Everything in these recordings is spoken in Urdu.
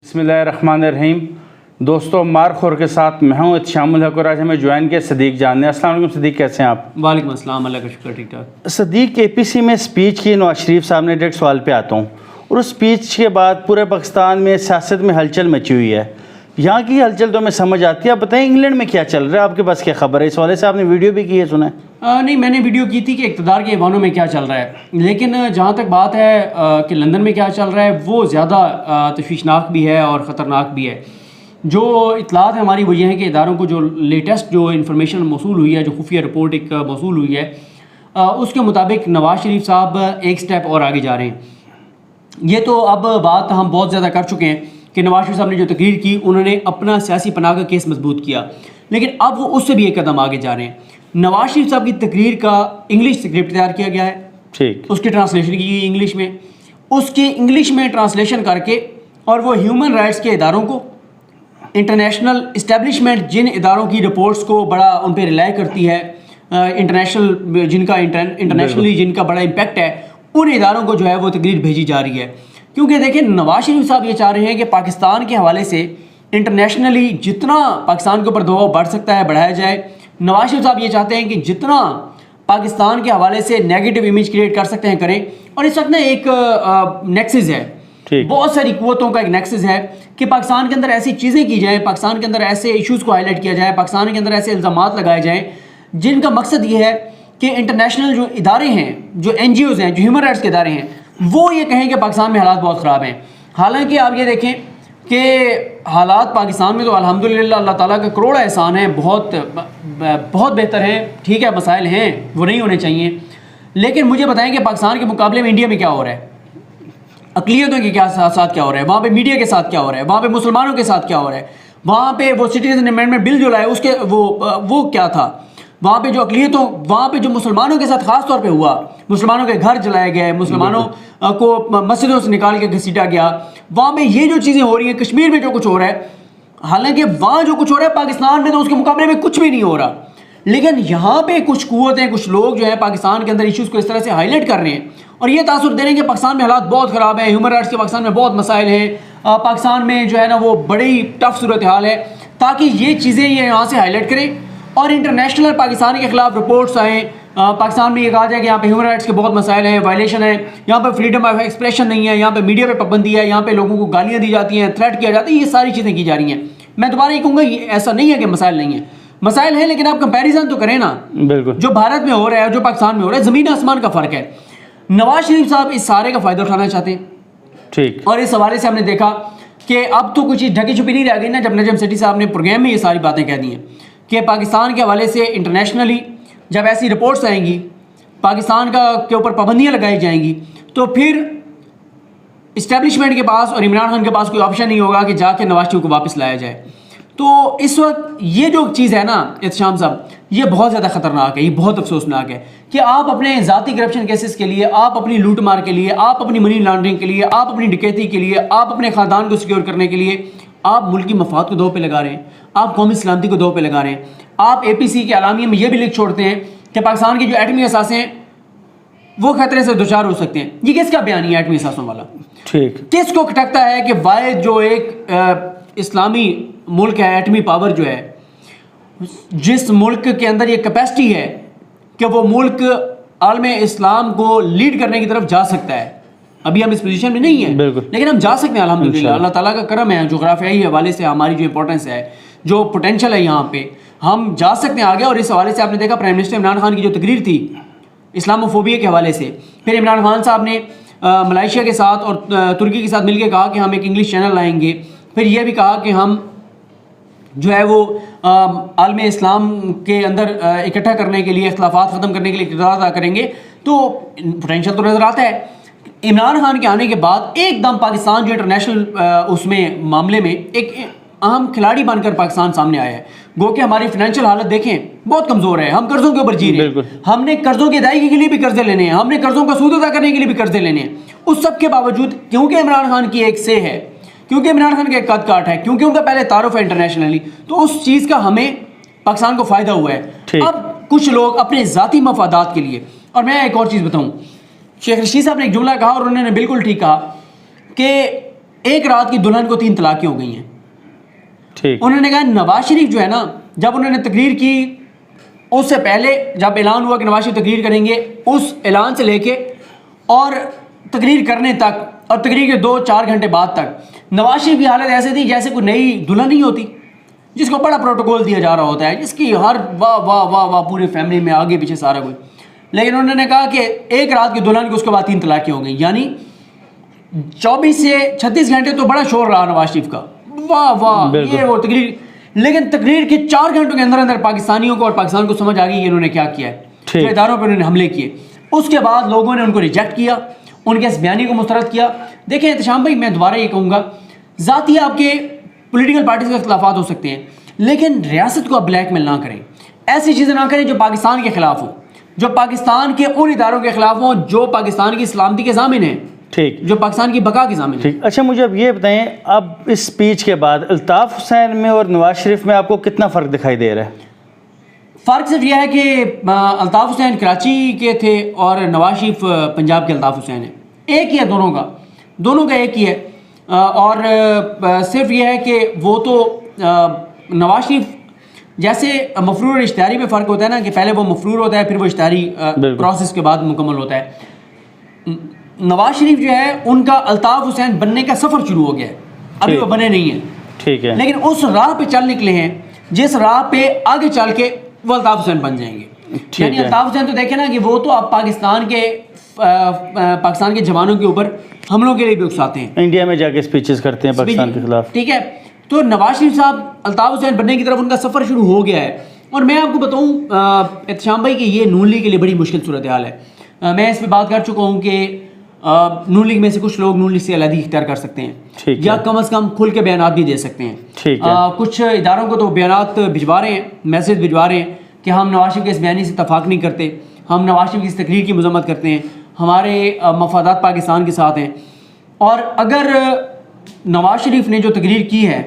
بسم اللہ الرحمن الرحیم. دوستوں مار خور کے ساتھ میں ہوں احتشام الحق اور آج ہمیں جوائن کیا صدیق جان نے. السلام علیکم صدیق, کیسے ہیں آپ؟ وعلیکم السلام, اللہ کا شکر, ٹھیک ٹھاک. صدیق, APC میں سپیچ کی نواز شریف صاحب نے ڈائریکٹ سوال پہ آتا ہوں, اور اس سپیچ کے بعد پورے پاکستان میں سیاست میں ہلچل مچی ہوئی ہے. یہاں کی ہلچل تو ہمیں سمجھ آتی ہے, آپ بتائیں انگلینڈ میں کیا چل رہا ہے, آپ کے پاس کیا خبر ہے اس والے سے؟ آپ نے ویڈیو بھی کی ہے, سنا ہے؟ نہیں, میں نے ویڈیو کی تھی کہ اقتدار کے ایوانوں میں کیا چل رہا ہے, لیکن جہاں تک بات ہے کہ لندن میں کیا چل رہا ہے وہ زیادہ تشویشناک بھی ہے اور خطرناک بھی ہے. جو اطلاعات ہیں ہماری وہ یہ ہیں کہ اداروں کو جو لیٹسٹ جو انفارمیشن موصول ہوئی ہے, جو خفیہ رپورٹ ایک موصول ہوئی ہے, اس کے مطابق نواز شریف صاحب ایک سٹیپ اور آگے جا رہے ہیں. یہ تو اب بات ہم بہت زیادہ کر چکے ہیں کہ نواز شریف صاحب نے جو تقریر کی انہوں نے اپنا سیاسی پناہ کا کیس مضبوط کیا, لیکن اب وہ اس سے بھی ایک قدم آگے جا رہے ہیں. نواز شریف صاحب کی تقریر کا انگلش اسکرپٹ تیار کیا گیا ہے, ٹھیک, اس کی ٹرانسلیشن کی گئی انگلش میں, اس کی انگلش میں ٹرانسلیشن کر کے, اور وہ ہیومن رائٹس کے اداروں کو, انٹرنیشنل اسٹیبلشمنٹ جن اداروں کی رپورٹس کو بڑا ان پہ ریلائی کرتی ہے, انٹرنیشنل جن کا انٹرنیشنلی جن کا بڑا امپیکٹ ہے, ان اداروں کو جو ہے وہ تقریر بھیجی جا رہی ہے. کیونکہ دیکھیں نواز شریف صاحب یہ چاہ رہے ہیں کہ پاکستان کے حوالے سے انٹرنیشنلی جتنا پاکستان کے اوپر دباؤ بڑھ سکتا ہے بڑھایا جائے. نواز شریف صاحب یہ چاہتے ہیں کہ جتنا پاکستان کے حوالے سے نیگیٹو امیج کریٹ کر سکتے ہیں کریں. اور اس وقت نا ایک نیکسس ہے, بہت ساری قوتوں کا ایک نیکسس ہے کہ پاکستان کے اندر ایسی چیزیں کی جائیں, پاکستان کے اندر ایسے ایشوز کو ہائی لائٹ کیا جائے, پاکستان کے اندر ایسے الزامات لگائے جائیں جن کا مقصد یہ ہے کہ انٹرنیشنل جو ادارے ہیں, جو NGOs ہیں, جو ہیومن رائٹس کے ادارے ہیں, وہ یہ کہیں کہ پاکستان میں حالات بہت خراب ہیں. حالانکہ آپ یہ دیکھیں کہ حالات پاکستان میں تو الحمدللہ اللہ تعالیٰ کا کروڑا احسان ہے, بہت بہت بہتر ہیں. ٹھیک ہے, مسائل ہیں وہ نہیں ہونے چاہیے, لیکن مجھے بتائیں کہ پاکستان کے مقابلے میں انڈیا میں کیا ہو رہا ہے, اقلیتوں کے ساتھ کیا ہو رہا ہے, وہاں پہ میڈیا کے ساتھ کیا ہو رہا ہے, وہاں پہ مسلمانوں کے ساتھ کیا ہو رہا ہے, وہاں پہ وہ سٹیزن امینڈمنٹ بل جو لائے اس کے وہ کیا تھا, وہاں پہ جو اقلیتوں, وہاں پہ جو مسلمانوں کے ساتھ خاص طور پہ ہوا, مسلمانوں کے گھر جلائے گئے, مسلمانوں کو مسجدوں سے نکال کے گھسیٹا گیا, وہاں پہ یہ جو چیزیں ہو رہی ہیں, کشمیر میں جو کچھ ہو رہا ہے, حالانکہ وہاں جو کچھ ہو رہا ہے پاکستان میں تو اس کے مقابلے میں کچھ بھی نہیں ہو رہا. لیکن یہاں پہ کچھ قوتیں, کچھ لوگ جو ہیں پاکستان کے اندر ایشوز کو اس طرح سے ہائی لائٹ کر رہے ہیں اور یہ تاثر دے رہے ہیں کہ پاکستان میں حالات بہت خراب ہیں, ہیومن رائٹس کے پاکستان میں بہت مسائل ہیں, پاکستان میں جو ہے نا وہ بڑی ٹف صورتحال ہے, تاکہ یہ چیزیں یہ یہاں سے ہائی لائٹ کریں اور انٹرنیشنل پاکستان کے خلاف رپورٹس آئیں. پاکستان میں یہ کہا جائے کہ یہاں پہ ہیومن رائٹس کے بہت مسائل ہیں, وائلیشن ہے, یہاں پہ فریڈم آف ایکسپریشن نہیں ہے, یہاں پہ میڈیا پہ پابندی ہے, یہاں پہ لوگوں کو گالیاں دی جاتی ہیں, تھریٹ کیا جاتا ہے, یہ ساری چیزیں کی جا رہی ہیں. میں دوبارہ یہ کہوں گا یہ ایسا نہیں ہے کہ مسائل نہیں ہیں, مسائل ہیں, لیکن آپ کمپیریزن تو کریں نا. بالکل, جو بھارت میں ہو رہا ہے, جو پاکستان میں ہو رہا ہے, زمین آسمان کا فرق ہے. نواز شریف صاحب اس سارے کا فائدہ اٹھانا چاہتے ہیں, ٹھیک, اور اس حوالے سے ہم نے دیکھا کہ اب تو کچھ ڈھکی چھپی نہیں رہ گئی نا, جب نجم سیٹھی صاحب نے پروگرام میں یہ ساری باتیں کہہ دی ہیں کہ پاکستان کے حوالے سے انٹرنیشنلی جب ایسی رپورٹس آئیں گی, پاکستان کے اوپر پابندیاں لگائی جائیں گی, تو پھر اسٹیبلشمنٹ کے پاس اور عمران خان کے پاس کوئی آپشن نہیں ہوگا کہ جا کے نواز شریف کو واپس لایا جائے. تو اس وقت یہ جو چیز ہے نا احتشام صاحب, یہ بہت زیادہ خطرناک ہے, یہ بہت افسوسناک ہے کہ آپ اپنے ذاتی کرپشن کیسز کے لیے, آپ اپنی لوٹ مار کے لیے, آپ اپنی منی لانڈرنگ کے لیے, آپ اپنی ڈکیتی کے لیے, آپ اپنے خاندان کو سیکیور کرنے کے لیے آپ ملکی مفاد کو دو پہ لگا رہے ہیں, آپ قومی سلامتی کو دو پہ لگا رہے ہیں. آپ APC کے اعلامیے میں یہ بھی لکھ چھوڑتے ہیں کہ پاکستان کی جو ایٹمی اثاثے ہیں وہ خطرے سے دوچار ہو سکتے ہیں. یہ کس کا بیان ہے ایٹمی اثاثوں والا؟ ٹھیک, کس کو کھٹکتا ہے کہ واحد جو ایک اسلامی ملک ہے, ایٹمی پاور جو ہے, جس ملک کے اندر یہ کیپیسٹی ہے کہ وہ ملک عالم اسلام کو لیڈ کرنے کی طرف جا سکتا ہے. ابھی ہم اس پوزیشن میں نہیں ہیں, لیکن ہم جا سکتے ہیں الحمدللہ, اللہ تعالیٰ کا کرم ہے, جغرافیائی حوالے سے ہماری جو امپورٹنس ہے, جو پوٹینشیل ہے, یہاں پہ ہم جا سکتے ہیں آگے. اور اس حوالے سے آپ نے دیکھا پرائم منسٹر عمران خان کی جو تقریر تھی اسلاموفوبیا کے حوالے سے, پھر عمران خان صاحب نے ملائیشیا کے ساتھ اور ترکی کے ساتھ مل کے کہا کہ ہم ایک انگلش چینل لائیں گے. پھر یہ بھی کہا کہ ہم جو ہے وہ عالم اسلام کے اندر اکٹھا کرنے کے لیے, اختلافات ختم کرنے کے لیے اقتدار ادا کریں گے. تو پوٹینشیل تو نظر آتا ہے. عمران خان کے آنے کے بعد ایک دم پاکستان جو انٹرنیشنل اس میں معاملے میں ایک اہم کھلاڑی بن کر پاکستان سامنے آیا ہے. گو کہ ہماری فائنینشیل حالت دیکھیں بہت کمزور ہے, ہم قرضوں کے اوپر جی رہے ہیں, ہم نے قرضوں کی ادائیگی کے لیے بھی قرضے لینے ہیں, ہم نے قرضوں کا سود ادا کرنے کے لیے بھی قرضے لینے ہیں. اس سب کے باوجود کیونکہ عمران خان کی ایک سے ہے, کیونکہ عمران خان کا ایک قد کاٹ ہے, کیونکہ ان کا پہلے تعارف ہے انٹرنیشنلی, تو اس چیز کا ہمیں پاکستان کو فائدہ ہوا ہے. اب کچھ لوگ اپنے ذاتی مفادات کے لیے, اور میں ایک اور چیز بتاؤں, شیخ رشید صاحب نے ایک جملہ کہا اور انہوں نے بالکل ٹھیک کہا کہ ایک رات کی دلہن کو 3 طلاقیں ہو گئی ہیں. ٹھیک. انہوں نے کہا نواز شریف جو ہے نا, جب انہوں نے تقریر کی اس سے پہلے جب اعلان ہوا کہ نواز شریف تقریر کریں گے, اس اعلان سے لے کے اور تقریر کرنے تک اور تقریر کے 2-4 گھنٹے بعد تک نواز شریف کی حالت ایسے تھی جیسے کوئی نئی دلہن نہیں ہوتی جس کو بڑا پروٹوکول دیا جا رہا ہوتا ہے, جس کی ہر واہ واہ واہ واہ پوری فیملی میں آگے پیچھے سارا کوئی. لیکن انہوں نے کہا کہ ایک رات کی دلہن کو اس کے بعد 3 طلاقیں ہو گئیں, یعنی 24 سے 36 گھنٹے تو بڑا شور رہا نواز شریف کا, واہ واہ یہ وہ تقریر. لیکن تقریر کے 4 گھنٹوں کے اندر اندر پاکستانیوں کو اور پاکستان کو سمجھ آ گئی کہ انہوں نے کیا کیا ہے, جو اداروں پہ انہوں نے حملے کیے. اس کے بعد لوگوں نے ان کو ریجیکٹ کیا, ان کے اس بیانی کو مسترد کیا. دیکھیں احتشام بھائی, میں دوبارہ یہ کہوں گا, ذاتی آپ کے پولیٹیکل پارٹیز کے اختلافات ہو سکتے ہیں, لیکن ریاست کو آپ بلیک میل نہ کریں, ایسی چیزیں نہ کریں جو پاکستان کے خلاف ہوں, جو پاکستان کے ان اداروں کے خلاف ہوں جو پاکستان کی سلامتی کے ضامن ہیں, ٹھیک, جو پاکستان کی بقا کے ضامن ہیں. ٹھیک. اچھا مجھے اب یہ بتائیں, اب اس سپیچ کے بعد الطاف حسین میں اور نواز شریف میں آپ کو کتنا فرق دکھائی دے رہا ہے؟ فرق صرف یہ ہے کہ الطاف حسین کراچی کے تھے اور نواز شریف پنجاب کے الطاف حسین ہیں. ایک ہی ہے دونوں کا ایک ہی ہے. اور صرف یہ ہے کہ وہ تو نواز شریف جیسے مفرور اور اشتہاری میں فرق ہوتا ہے نا, کہ پہلے وہ مفرور ہوتا ہے پھر وہ اشتہاری پروسیس کے بعد مکمل ہوتا ہے. نواز شریف جو ہے ان کا الطاف حسین بننے کا سفر شروع ہو گیا ہے, ابھی وہ بنے نہیں ہیں. ٹھیک ہے. لیکن اس راہ پہ چل نکلے ہیں جس راہ پہ آگے چل کے وہ الطاف حسین بن جائیں گے. یعنی الطاف حسین تو دیکھیں نا کہ وہ تو اب پاکستان کے جوانوں کے اوپر حملوں کے لیے بھی اکساتے ہیں, انڈیا میں جا کے سپیچز کرتے ہیں پاکستان کے خلاف. ٹھیک ہے. تو نواز شریف صاحب الطاف حسین بننے کی طرف ان کا سفر شروع ہو گیا ہے. اور میں آپ کو بتاؤں احتشام بھائی کہ یہ نون لیگ کے لیے بڑی مشکل صورتحال ہے. میں اس پہ بات کر چکا ہوں کہ نون لیگ میں سے کچھ لوگ نون لیگ سے علیحدگی اختیار کر سکتے ہیں یا کم از کم کھل کے بیانات بھی دے سکتے ہیں. کچھ اداروں کو تو بیانات بھجوا رہے ہیں, میسج بھجوا رہے ہیں کہ ہم نواز شریف کے اس بیانی سے اتفاق نہیں کرتے, ہم نواز شریف کی اس تقریر کی مذمت کرتے ہیں, ہمارے مفادات پاکستان کے ساتھ ہیں. اور اگر نواز شریف نے جو تقریر کی ہے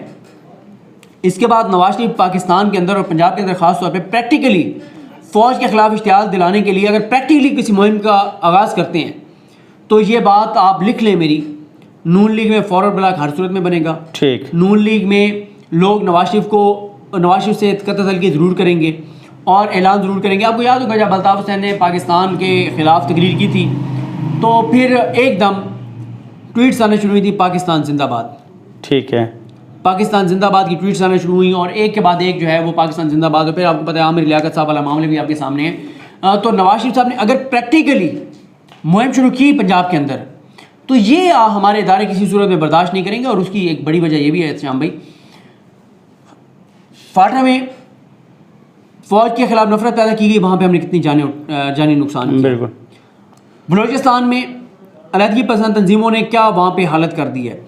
اس کے بعد نواز شریف پاکستان کے اندر اور پنجاب کے اندر خاص طور پہ پریکٹیکلی فوج کے خلاف اشتعال دلانے کے لیے اگر پریکٹیکلی کسی مہم کا آغاز کرتے ہیں تو یہ بات آپ لکھ لیں میری, نون لیگ میں فارورڈ بلاک ہر صورت میں بنے گا. ٹھیک. نون لیگ میں لوگ نواز شریف سے قطع تلقی ضرور کریں گے اور اعلان ضرور کریں گے. آپ کو یاد ہوگا جب الطاف حسین نے پاکستان کے خلاف تقریر کی تھی تو پھر ایک دم ٹویٹس آنا شروع ہوئی تھی پاکستان زندہ باد. ٹھیک ہے. پاکستان زندہ باد کی ٹویٹس آنا شروع ہوئی اور ایک کے بعد ایک جو ہے وہ پاکستان زندہ باد. اور پھر آپ کو پتہ ہے عامر لیاقت صاحب والا معاملے بھی آپ کے سامنے ہے. تو نواز شریف صاحب نے اگر پریکٹیکلی مہم شروع کی پنجاب کے اندر تو یہ ہمارے ادارے کسی صورت میں برداشت نہیں کریں گے. اور اس کی ایک بڑی وجہ یہ بھی ہے احتشام بھائی, فاٹا میں فوج کے خلاف نفرت پیدا کی گئی, وہاں پہ ہم نے کتنی جانی نقصان کیا. بالکل. بلوچستان میں علیحدگی پسند تنظیموں نے کیا وہاں پہ حالت کر دی ہے.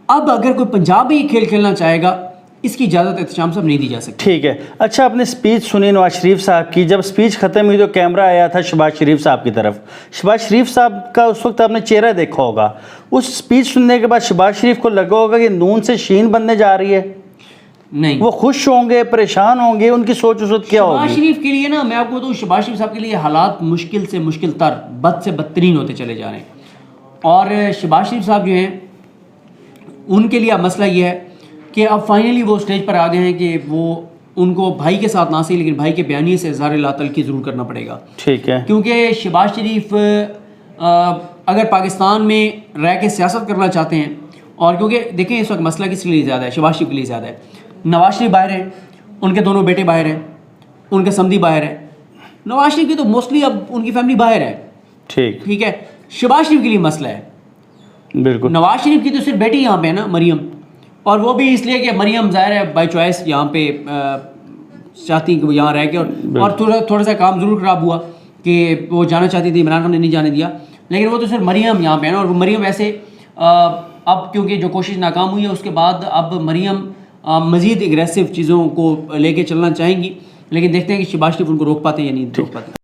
اب اگر کوئی پنجاب ہی کھیل کھیلنا چاہے گا اس کی اجازت احتشام صاحب نہیں دی جا سکتی. ٹھیک ہے. اچھا آپ نے سپیچ سنی نواز شریف صاحب کی, جب سپیچ ختم ہوئی تو کیمرہ آیا تھا شہباز شریف صاحب کی طرف. شہباز شریف صاحب کا اس وقت آپ نے چہرہ دیکھا ہوگا, اس سپیچ سننے کے بعد شہباز شریف کو لگا ہوگا کہ نون سے شین بننے جا رہی ہے. نہیں, وہ خوش ہوں گے, پریشان ہوں گے, ان کی سوچ اس وقت کیا ہوگی؟ شہباز شریف کے لیے نا میں آپ کو بتاؤں, شہباز شریف صاحب کے لیے حالات مشکل سے مشکل تر, بد سے بدترین ہوتے چلے جا رہے ہیں. اور شہباز شریف صاحب جو ہیں ان کے لیے اب مسئلہ یہ ہے کہ اب فائنلی وہ اسٹیج پر آ گئے ہیں کہ وہ ان کو بھائی کے ساتھ نہ صحیح لیکن بھائی کے بیانیے سے اظہار لا تلقی ضرور کرنا پڑے گا. ٹھیک ہے. کیونکہ شہباز شریف اگر پاکستان میں رہ کے سیاست کرنا چاہتے ہیں, اور کیونکہ دیکھیں اس وقت مسئلہ کس کے لیے زیادہ ہے, شہباز شریف کے لیے زیادہ ہے. نواز شریف باہر ہیں, ان کے دونوں بیٹے باہر ہیں, ان کے سمدھی باہر ہیں. نواز شریف کی تو موسٹلی اب ان کی فیملی باہر ہے. ٹھیک ہے. شہباز شریف کے لیے مسئلہ ہے. بالکل. نواز شریف کی تو صرف بیٹی یہاں پہ ہے نا, مریم, اور وہ بھی اس لیے کہ مریم ظاہر ہے بائی چوائس یہاں پہ چاہتی کہ وہ یہاں رہ کے, اور تھوڑا سا کام ضرور خراب ہوا کہ وہ جانا چاہتی تھی, عمران خان نے نہیں جانے دیا, لیکن وہ تو صرف مریم یہاں پہ ہے نا. اور مریم ویسے اب کیونکہ جو کوشش ناکام ہوئی ہے اس کے بعد اب مریم مزید اگریسو چیزوں کو لے کے چلنا چاہیں گی, لیکن دیکھتے ہیں کہ شہباز شریف ان کو روک پاتے ہیں یا نہیں روک پاتے.